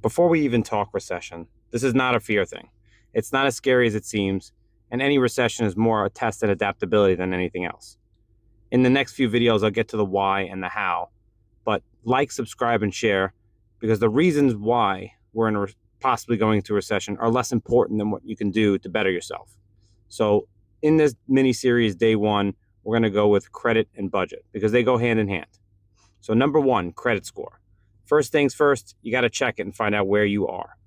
Before we even talk recession, this is not a fear thing. It's not as scary as it seems, and any recession is more a test at adaptability than anything else. In the next few videos, I'll get to the why and the how, but like, subscribe, and share, because the reasons why we're possibly going into a recession are less important than what you can do to better yourself. So in this mini series, day one, we're going to go with credit and budget because they go hand in hand. So number one, credit score. First things first, you got to check it and find out where you are.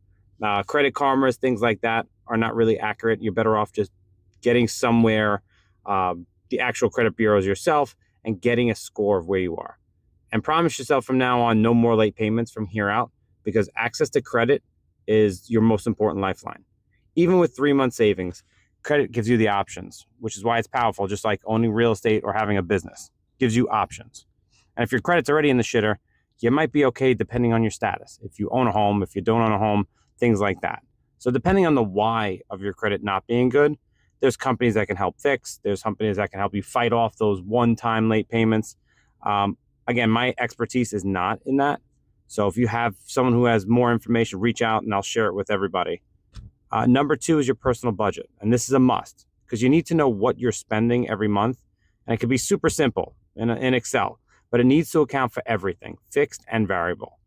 Credit karmas, things like that are not really accurate. You're better off just getting somewhere, the actual credit bureaus yourself, and getting a score of where you are. And promise yourself from now on, no more late payments from here out, because access to credit is your most important lifeline. Even with 3-month savings, credit gives you the options, which is why it's powerful, just like owning real estate or having a business. It gives you options. And if your credit's already in the shitter, you might be okay depending on your status. If you own a home, if you don't own a home, things like that. So depending on the why of your credit not being good, there's companies that can help fix. There's companies that can help you fight off those one-time late payments. Again, my expertise is not in that. So if you have someone who has more information, reach out and I'll share it with everybody. Number two is your personal budget. And this is a must because you need to know what you're spending every month. And it can be super simple in Excel, but it needs to account for everything, fixed and variable.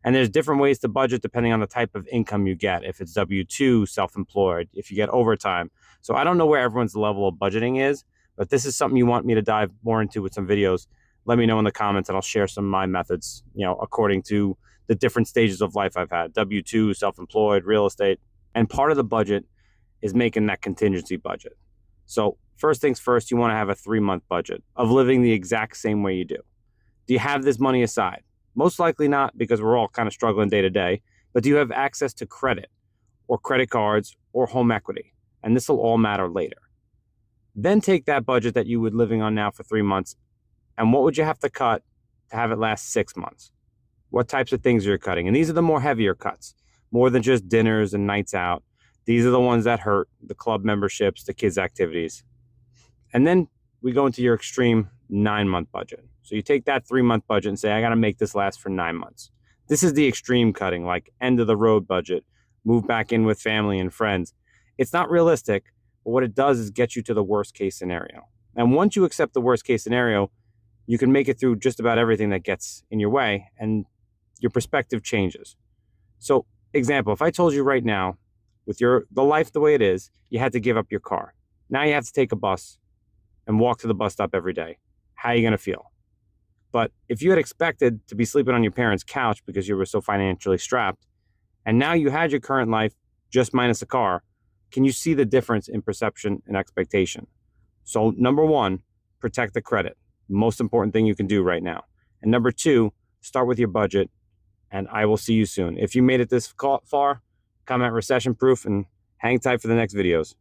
And there's different ways to budget depending on the type of income you get. If it's W-2, self-employed, if you get overtime. So I don't know where everyone's level of budgeting is, but this is something you want me to dive more into with some videos. Let me know in the comments and I'll share some of my methods, according to the different stages of life I've had. W-2, self-employed, real estate. And part of the budget is making that contingency budget. So first things first, you want to have a 3-month budget of living the exact same way you do. Do you have this money aside? Most likely not, because we're all kind of struggling day to day. But do you have access to credit or credit cards or home equity? And this will all matter later. Then take that budget that you would living on now for 3 months, and what would you have to cut to have it last 6 months? What types of things you're cutting? And these are the more heavier cuts, more than just dinners and nights out. These are the ones that hurt: the club memberships, the kids' activities. And then we go into your extreme 9-month budget. So you take that 3-month budget and say, I got to make this last for 9 months. This is the extreme cutting, like end of the road budget, move back in with family and friends. It's not realistic, but what it does is get you to the worst case scenario. And once you accept the worst case scenario, you can make it through just about everything that gets in your way, and your perspective changes. So example, if I told you right now, with the life the way it is, you had to give up your car. Now you have to take a bus and walk to the bus stop every day. How are you going to feel? But if you had expected to be sleeping on your parents' couch because you were so financially strapped, and now you had your current life just minus a car, can you see the difference in perception and expectation? So number one, protect the credit. Most important thing you can do right now. And number two, start with your budget, and I will see you soon. If you made it this far, comment recession-proof and hang tight for the next videos.